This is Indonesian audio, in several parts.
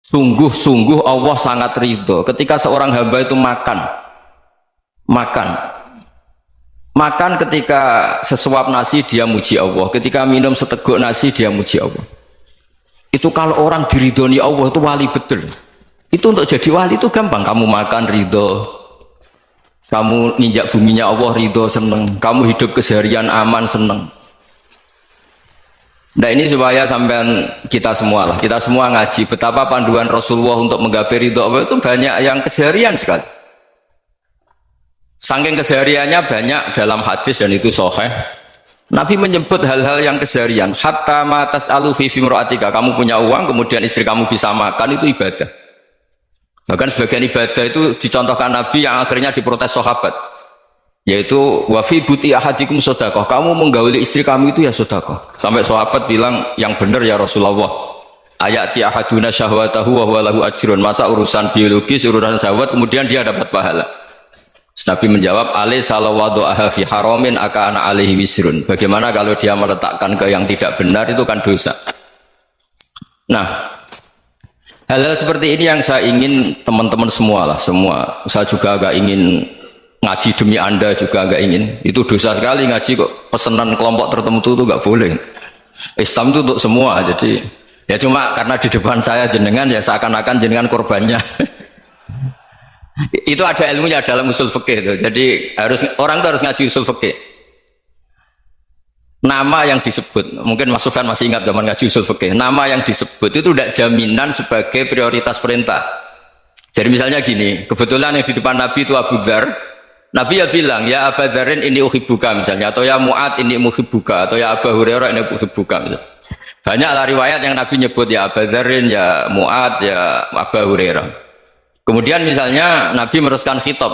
Sungguh-sungguh Allah sangat ridho ketika seorang hamba itu makan ketika sesuap nasi dia muji Allah, ketika minum seteguk nasi dia muji Allah. Itu kalau orang diridhoni Allah itu wali betul. Itu untuk jadi wali itu gampang, kamu makan ridho, kamu ninjak buminya Allah ridho seneng, kamu hidup keseharian aman seneng. Nah ini supaya sampean kita semua ngaji betapa panduan Rasulullah untuk menggapai ridho Allah itu banyak yang keseharian sekali. Saking kesehariannya banyak dalam hadis dan itu sahih. Nabi menyebut hal-hal yang keseharian. Hatta ma tas'alu fi imra'atika, kamu punya uang kemudian istri kamu bisa makan itu ibadah. Bahkan sebagian ibadah itu dicontohkan Nabi yang akhirnya diprotes sahabat. Yaitu wa fi buti ahadikum sedekah, kamu menggauli istri kamu itu ya sedekah. Sampai sahabat bilang yang benar ya Rasulullah, ayati ahaduna syahwatahu wa huwa lahu ajrun, masa urusan biologis urusan syahwat kemudian dia dapat pahala. Nabi menjawab, alai salawadu'aha fi haramin akana alaihi wisrun, bagaimana kalau dia meletakkan ke yang tidak benar itu kan dosa. Nah hal-hal seperti ini yang saya ingin teman-teman semua, saya juga agak ingin ngaji demi Anda juga agak ingin. Itu dosa sekali ngaji kok pesanan kelompok tertentu itu nggak boleh. Islam itu untuk semua. Jadi ya cuma karena di depan saya jenengan ya seakan-akan jenengan korbannya. Itu ada ilmunya dalam usul fikih itu. Jadi orang itu harus ngaji usul fikih. Nama yang disebut, mungkin Mas Sufyan masih ingat zaman ngaji usul fikih. Nama yang disebut itu tidak jaminan sebagai prioritas perintah. Jadi misalnya gini, kebetulan yang di depan Nabi itu Abu Dzar. Nabi ya bilang, ya Aba Dzarin ini uhibbuka misalnya, atau ya Mu'ad ini muhibbuka, atau ya Aba Hurairah ini uhibbuka misalnya. Banyaklah riwayat yang Nabi nyebut ya Aba Dzarin, ya Mu'ad, ya Aba Hurairah. Kemudian misalnya Nabi meneruskan khitab,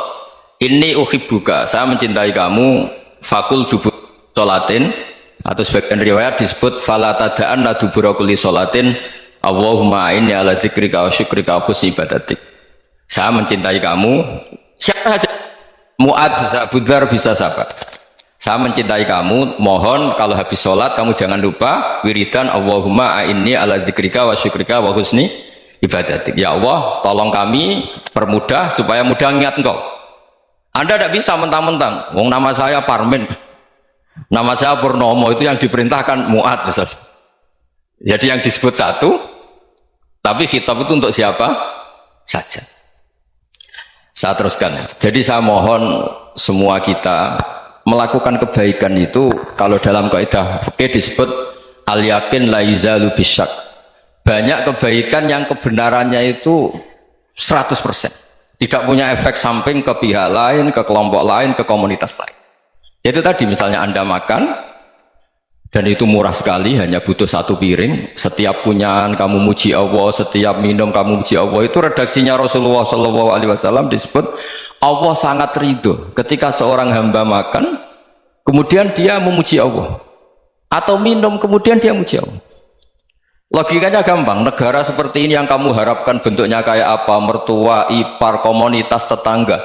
ini uhibbuka, saya mencintai kamu, fakul dubur sholatin, atau sebagian riwayat disebut fala tada'an la dubura kulli sholatin, Allahumma inni ala dzikrika wa syukrika wa husni ibadatik. Saya mencintai kamu, siapa saja. Mu'ad bisa, Abu Dzar bisa sahabat. Saya mencintai kamu, mohon kalau habis sholat kamu jangan lupa wiridan Allahumma a'inni ala dzikrika wa syukrika wa husni ibadatik. Ya Allah, tolong kami permudah supaya mudah ingat engkau. Anda tidak bisa mentang-mentang, wong nama saya Parmin, nama saya Purnomo, itu yang diperintahkan Mu'ad misalnya. Jadi yang disebut satu, tapi khitab itu untuk siapa saja. Saya teruskan. Jadi saya mohon semua kita melakukan kebaikan itu, kalau dalam kaidah fikih disebut al yakin la yuzalu bisyak. Banyak kebaikan yang kebenarannya itu 100%, tidak punya efek samping ke pihak lain, ke kelompok lain, ke komunitas lain. Yaitu tadi misalnya Anda makan dan itu murah sekali, hanya butuh satu piring, setiap punyaan kamu muji Allah, setiap minum kamu muji Allah. Itu redaksinya Rasulullah SAW disebut Allah sangat ridho ketika seorang hamba makan kemudian dia memuji Allah, atau minum kemudian dia muji Allah. Logikanya gampang, negara seperti ini yang kamu harapkan bentuknya kayak apa, mertua, ipar, komunitas, tetangga,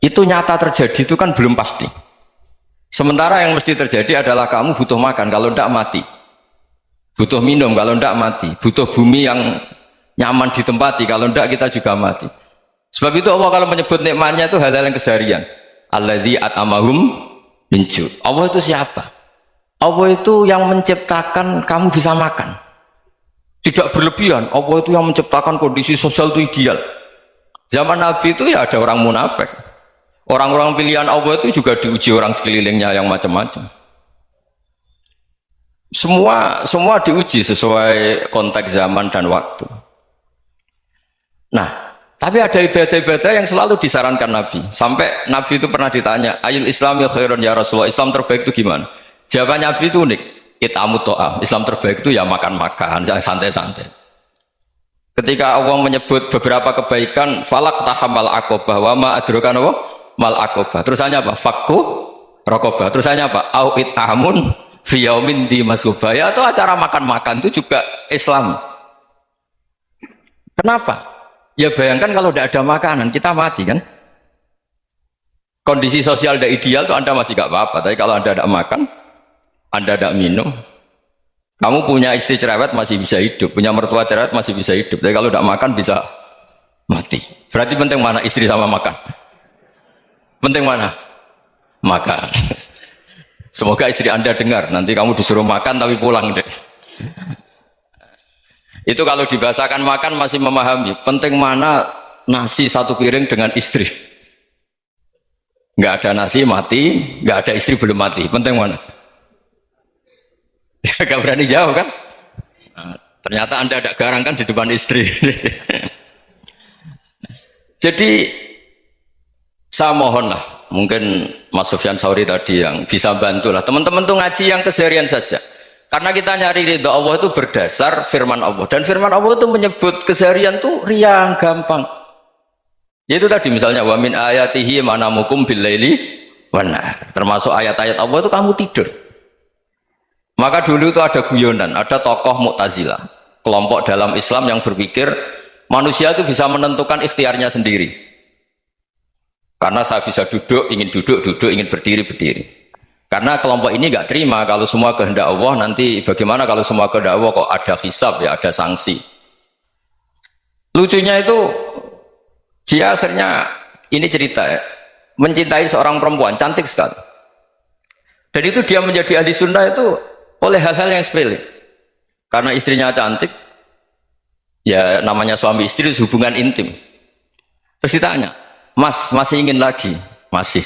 itu nyata terjadi itu kan belum pasti. Sementara yang mesti terjadi adalah kamu butuh makan, kalau tidak mati. Butuh minum, kalau tidak mati. Butuh bumi yang nyaman ditempati, kalau tidak kita juga mati. Sebab itu Allah kalau menyebut nikmatnya itu hal-hal yang keseharian. Alladzi at'amahum min ju'. Allah itu siapa? Allah itu yang menciptakan kamu bisa makan. Tidak berlebihan. Allah itu yang menciptakan kondisi sosial itu ideal. Zaman Nabi itu ya ada orang munafik. Orang-orang pilihan Allah itu juga diuji orang sekelilingnya yang macam-macam. Semua diuji sesuai konteks zaman dan waktu. Nah, tapi ada ibadah-ibadah yang selalu disarankan Nabi. Sampai Nabi itu pernah ditanya, ayul islami khairun ya Rasulullah, Islam terbaik itu gimana? Jawaban Nabi itu unik, it'amut ta'am. Islam terbaik itu ya makan-makan, yang santai-santai. Ketika Allah menyebut beberapa kebaikan, falak tahamal aqobah wa ma adrokan apa? Mal aqobah. Terusannya apa? Fakku rokobah. Terusannya apa? Au it'amun fi yaumin di masubah. Ya, itu acara makan-makan itu juga Islam. Kenapa? Ya bayangkan kalau tidak ada makanan kita mati kan? kondisi sosial tidak ideal tuh Anda masih gak apa-apa. Tapi kalau Anda tidak makan, Anda tidak minum, kamu punya istri cerewet masih bisa hidup, punya mertua cerewet masih bisa hidup. Tapi kalau tidak makan bisa mati. Berarti penting mana istri sama makan? Penting mana? Makan. Semoga istri Anda dengar. Nanti kamu disuruh makan tapi pulang deh. Itu kalau dibahasakan makan masih memahami. Penting mana nasi satu piring dengan istri. Nggak ada nasi mati, nggak ada istri belum mati. Penting mana? Gak berani jawab kan? Nah, ternyata Anda ada garang kan di depan istri. Jadi saya mohon lah, mungkin Mas Sufyan Sauri tadi yang bisa bantu lah. Teman-teman tuh ngaji yang keseharian saja. Karena kita nyari ridho Allah itu berdasar firman Allah. Dan firman Allah itu menyebut keseharian tuh riang, gampang. Yaitu tadi misalnya wa min ayatihi manamukum billaili wan nahar. Termasuk ayat-ayat Allah itu kamu tidur. Maka dulu itu ada guyonan, ada tokoh Mu'tazilah, kelompok dalam Islam yang berpikir manusia itu bisa menentukan ikhtiarnya sendiri. Karena saya bisa duduk, ingin duduk, ingin berdiri, berdiri. Karena kelompok ini nggak terima kalau semua kehendak Allah, nanti bagaimana kalau semua kehendak Allah kok ada hisab ya, ada sanksi. Lucunya itu dia akhirnya, ini cerita ya, mencintai seorang perempuan, cantik sekali. Dan itu dia menjadi ahli sunnah itu oleh hal-hal yang sepele. Karena istrinya cantik, ya namanya suami istri itu hubungan intim. Terus ditanya, Mas, masih ingin lagi? Masih.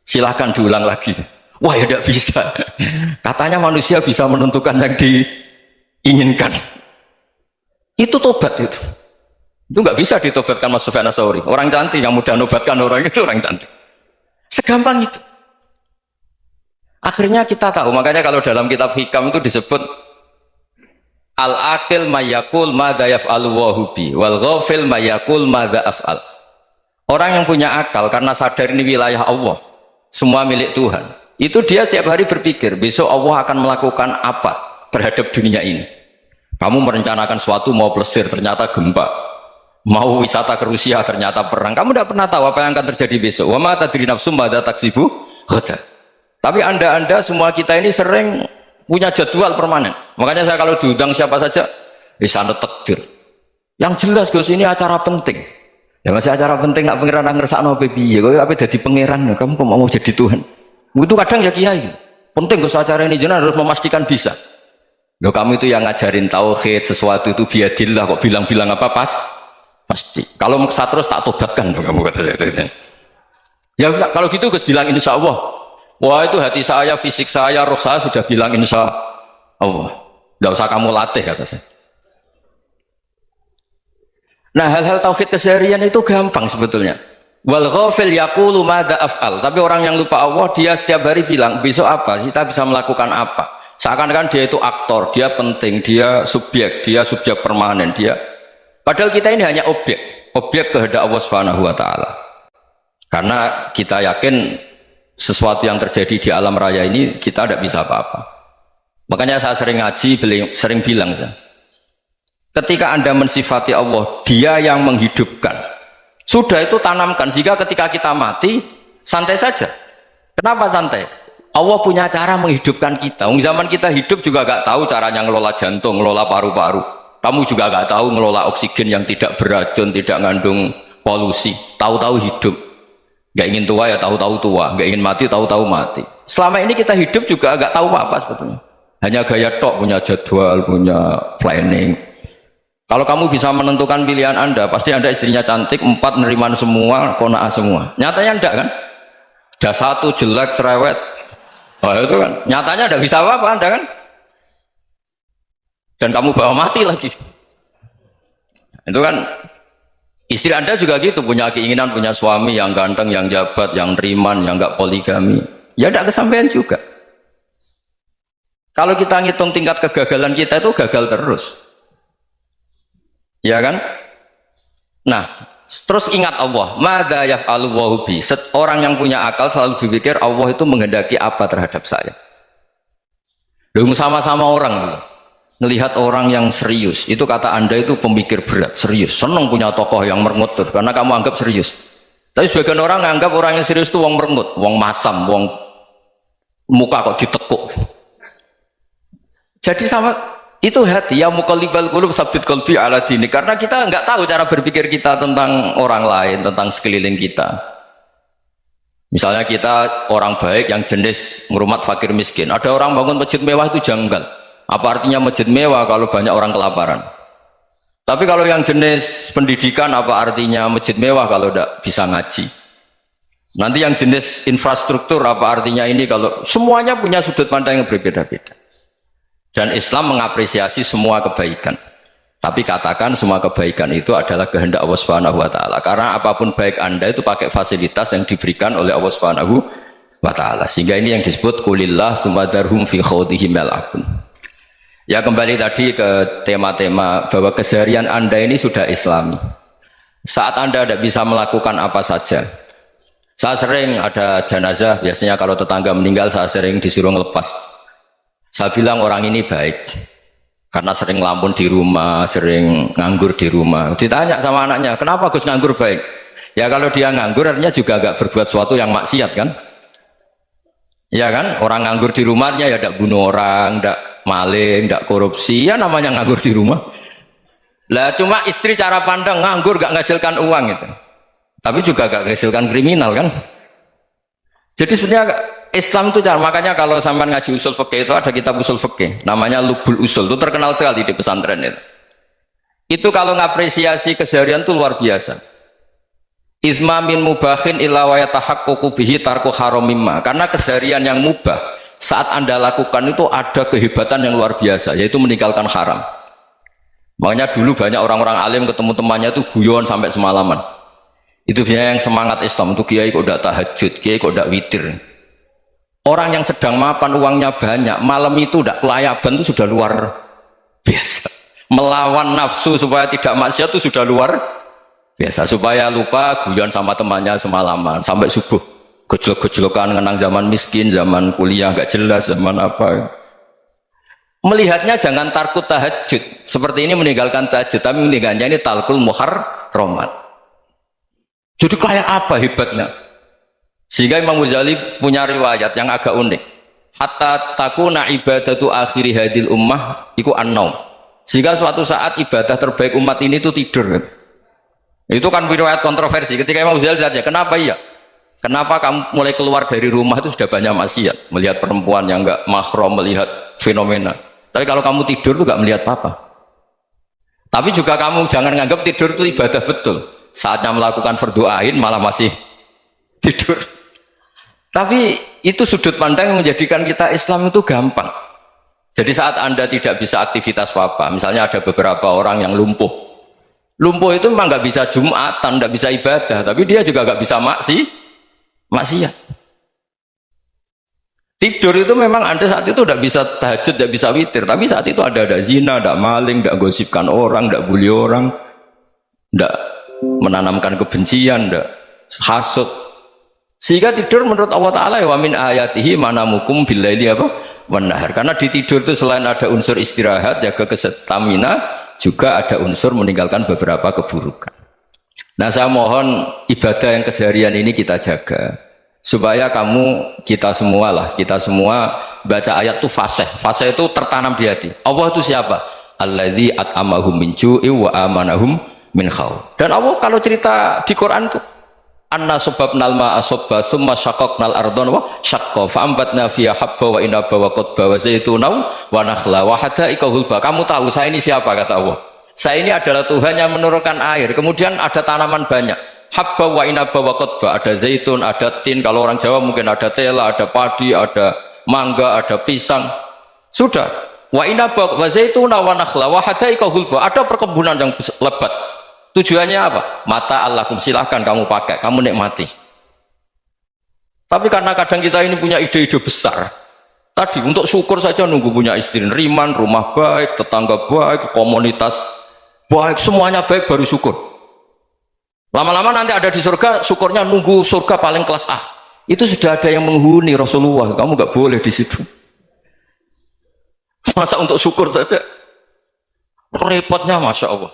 Silahkan diulang lagi. Wah ya tidak bisa. Katanya manusia bisa menentukan yang diinginkan. Itu tobat itu. Itu nggak bisa ditobatkan Mas Sufyan Ats-Tsauri. Orang cantik yang mudah nobatkan orang itu orang cantik. Segampang itu. Akhirnya kita tahu, makanya kalau dalam kitab Hikam itu disebut al-aqil mayyakul madza yaf'alu wa hubi wal ghafil mayyakul madza af'al. Orang yang punya akal karena sadar ini wilayah Allah, semua milik Tuhan. Itu dia tiap hari berpikir, besok Allah akan melakukan apa terhadap dunia ini. Kamu merencanakan sesuatu mau plesir, ternyata gempa. Mau wisata ke Rusia, ternyata perang. Kamu tidak pernah tahu apa yang akan terjadi besok. Wa ma tadri nafsum madza taksibu ghadan. Tapi anda semua kita ini sering punya jadwal permanen. Makanya saya kalau diundang siapa saja, bisa takdir. Yang jelas Gus ini acara penting. Ya masih acara penting nak pangeran ngersakno piye? Kowe ape dadi pangeran? Kamu kok mau jadi Tuhan? Itu kadang ya kiai. Penting Gus acara ini jenengan harus memastikan bisa. Loh kamu itu yang ngajarin tauhid, sesuatu itu biadillah kok bilang-bilang apa pasti. Kalau maksa terus tak tobatkan kamu kata saya itu. Ya kalau gitu Gus bilang insya Allah. Wah itu hati saya, fisik saya, roh saya sudah bilang insya Allah. Tidak usah kamu latih kata saya. Nah hal-hal tauhid keseharian itu gampang sebetulnya. Wal ghafil yaqulu madza af'al. Tapi orang yang lupa Allah dia setiap hari bilang besok apa? Kita bisa melakukan apa? Seakan-akan dia itu aktor, dia penting, dia subjek permanen, dia. Padahal kita ini hanya objek kehendak Allah Subhanahu wa taala. Karena kita yakin sesuatu yang terjadi di alam raya ini kita tidak bisa apa-apa. Makanya saya sering ngaji, sering bilang saya. Ketika Anda mensifati Allah, Dia yang menghidupkan. Sudah itu tanamkan sehingga ketika kita mati santai saja. Kenapa santai? Allah punya cara menghidupkan kita. Zaman kita hidup juga gak tahu caranya ngelola jantung, ngelola paru-paru. Kamu juga gak tahu ngelola oksigen yang tidak beracun, tidak ngandung polusi. Tahu-tahu hidup. Gak ingin tua ya tahu-tahu tua. Gak ingin mati tahu-tahu mati. Selama ini kita hidup juga gak tahu apa sebetulnya. Hanya gaya tok, punya jadwal, punya planning. Kalau kamu bisa menentukan pilihan Anda, pasti Anda istrinya cantik, 4 neriman semua, kona'ah semua. Nyatanya enggak kan? Sudah 1 jelek, cerewet. Oh itu kan. Nyatanya enggak bisa apa-apa Anda kan? Dan kamu bawa mati lagi. Itu kan istri Anda juga gitu, punya keinginan punya suami yang ganteng, yang jabat, yang neriman, yang enggak poligami. Ya enggak kesampaian juga. Kalau kita ngitung tingkat kegagalan kita itu gagal terus. Ya kan? Nah, terus ingat Allah, madza yaf'alu wa bi. Orang yang punya akal selalu berpikir Allah itu menghendaki apa terhadap saya. Lalu sama-sama orang dulu. Melihat orang yang serius, itu kata Anda itu pemikir berat, serius, senang punya tokoh yang mermutur karena kamu anggap serius. Tapi sebagian orang nganggap orang yang serius itu wong merengut, wong masam, wong muka kok ditekuk. Jadi sama itu hati ya muqallibal qulub tsabbit qalbi ala dini, karena kita nggak tahu cara berpikir kita tentang orang lain, tentang sekeliling kita. Misalnya kita orang baik yang jenis ngurmat fakir miskin, ada orang bangun masjid mewah itu janggal. Apa artinya masjid mewah kalau banyak orang kelaparan? Tapi kalau yang jenis pendidikan, apa artinya masjid mewah kalau tidak bisa ngaji? Nanti yang jenis infrastruktur, apa artinya ini kalau semuanya punya sudut pandang yang berbeda-beda. Dan Islam mengapresiasi semua kebaikan. Tapi katakan semua kebaikan itu adalah kehendak Allah Subhanahu wa taala. Karena apapun baik Anda itu pakai fasilitas yang diberikan oleh Allah Subhanahu wa taala. Sehingga ini yang disebut kulillah sumadarhum fi khawdihim yal'abun. Ya kembali tadi ke tema-tema bahwa keseharian Anda ini sudah Islami. Saat Anda tidak bisa melakukan apa saja. Saya sering ada jenazah, biasanya kalau tetangga meninggal saya sering disuruh ngelepas. Saya bilang orang ini baik. Karena sering ngelamun di rumah, sering nganggur di rumah. Ditanya sama anaknya, kenapa Gus nganggur baik? Ya kalau dia nganggur artinya juga agak berbuat sesuatu yang maksiat kan? Ya kan? Orang nganggur di rumahnya ya tidak bunuh orang, tidak maling, tidak korupsi, ya namanya nganggur di rumah. Lah cuma istri cara pandang nganggur gak menghasilkan uang itu. Tapi juga gak menghasilkan kriminal kan? Jadi sebenarnya Islam itu cara, makanya kalau sampai ngaji usul fikih itu ada kitab usul fikih namanya Lubul Usul, itu terkenal sekali di pesantren itu. Itu kalau ngapresiasi keseharian itu luar biasa. Izma min mubahin illa wa yatahaqqaqu bihi tarku haramimma. Karena keseharian yang mubah saat Anda lakukan itu ada kehebatan yang luar biasa, yaitu meninggalkan haram. Makanya dulu banyak orang-orang alim ketemu temannya itu guyon sampai semalaman. Itu biasanya yang semangat Islam itu kiai kok tidak tahajud, kiai kok tidak witir. Orang yang sedang mapan uangnya banyak, malam itu tidak kelayaban itu sudah luar biasa. Melawan nafsu supaya tidak maksiat itu sudah luar biasa. Supaya lupa guyon sama temannya semalaman sampai subuh. Gejlok-gejlokan ngenang zaman miskin, zaman kuliah nggak jelas, zaman apa. Melihatnya jangan tarkut tahajud. Seperti ini meninggalkan tahajud, tapi meninggalkannya ini talkul muharramat. Jadi kayak apa hebatnya? Sehingga Imam Ghazali punya riwayat yang agak unik. Hatta takuna ibadatu akhiri hadil ummah iku an-naum. Sehingga suatu saat ibadah terbaik umat ini itu tidur. Itu kan riwayat kontroversi. Ketika Imam Ghazali saja, kenapa iya? Kenapa kamu mulai keluar dari rumah itu sudah banyak maksiat, melihat perempuan yang enggak mahram, melihat fenomena. Tapi kalau kamu tidur itu enggak melihat apa-apa. Tapi juga kamu jangan nganggap tidur itu ibadah betul. Saatnya melakukan fardu ain malah masih tidur. Tapi itu sudut pandang yang menjadikan kita Islam itu gampang. Jadi saat Anda tidak bisa aktivitas apa-apa, misalnya ada beberapa orang yang lumpuh. Lumpuh itu memang nggak bisa Jumatan, nggak bisa ibadah, tapi dia juga nggak bisa maksiat. Tidur itu memang Anda saat itu tidak bisa tahajud, tidak bisa witir, tapi saat itu ada zina, ada maling, tidak gosipkan orang, tidak bully orang, tidak menanamkan kebencian, tidak hasud. Sehingga tidur menurut Allah Ta'ala ya wa min ayatihi manamukum billaili apa wan nahar. Karena di tidur itu selain ada unsur istirahat, jaga kestamina, juga ada unsur meninggalkan beberapa keburukan. Nah saya mohon ibadah yang keseharian ini kita jaga supaya kita semua baca ayat itu fasih itu tertanam di hati. Allah itu siapa? Alladzi at'amahum min ju'i wa amanahum min khauf. Dan Allah kalau cerita di Quran itu anna sababnal ma'a sabba thumma syaqaqnal ardhan wa syaqqa fa'ambatna fiha habba wa inaba wa qadba wa zaituna wa nakhla wa hadaika hulba. Kamu tahu saya ini siapa, kata Allah. Saya ini adalah Tuhan yang menurunkan air, kemudian ada tanaman banyak, habba wa inaba wa qadba, ada zaitun, ada tin, kalau orang Jawa mungkin ada tela, ada padi, ada mangga, ada pisang. Sudah. Wa inaba wa zaituna wa nakhla wa hadaika hulba, ada perkebunan yang lebat. Tujuannya apa? Mata Allahkum, silahkan kamu pakai, kamu nikmati. Tapi karena kadang kita ini punya ide-ide besar, tadi untuk syukur saja nunggu punya istri riman, rumah baik, tetangga baik, komunitas baik, semuanya baik baru syukur. Lama-lama nanti ada di surga, syukurnya nunggu surga paling kelas A. Itu sudah ada yang menghuni Rasulullah, kamu nggak boleh di situ. Masa untuk syukur saja repotnya, masya Allah.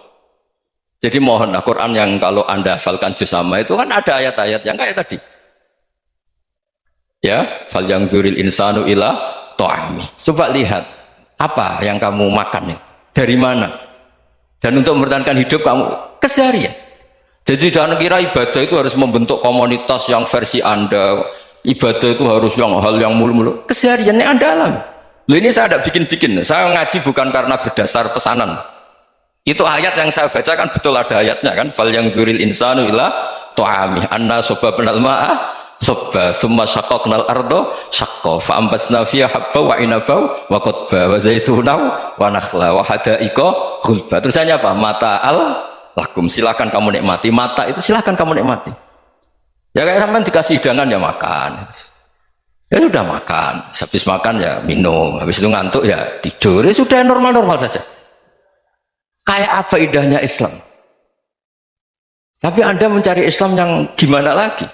Jadi mohon Al-Quran yang kalau anda hafalkan juz amma itu kan ada ayat-ayat yang kayak tadi. Ya, fal yang dzuril insanu ila ta'ami. Coba lihat apa yang kamu makan nih, dari mana? Dan untuk mempertahankan hidup kamu keseharian. Jadi jangan kira ibadah itu harus membentuk komunitas yang versi anda. Ibadah itu harus yang hal yang mulu-mulu. Kesehariannya anda alami. Loh ini saya tidak bikin-bikin. Saya ngaji bukan karena berdasar pesanan. Itu ayat yang saya baca kan betul ada ayatnya kan. Fal yang dzuril insanu ila ta'ami. Anna soba penal ma'ah sobba thumma syaqaqnal ardo syaqqa fa ambasna fiha habba wa inaba wa qadba wa zaituna wa nakhla wa hadaiqa ghulba. Terusannya apa? Mata'al lakum, silakan kamu nikmati. Mata itu silakan kamu nikmati. Ya kayak sampean dikasih hidangan ya makan. Ya sudah makan, habis makan ya minum, habis itu ngantuk ya tidur. Ya sudah normal-normal saja. Kayak apa indahnya Islam. Tapi Anda mencari Islam yang gimana lagi?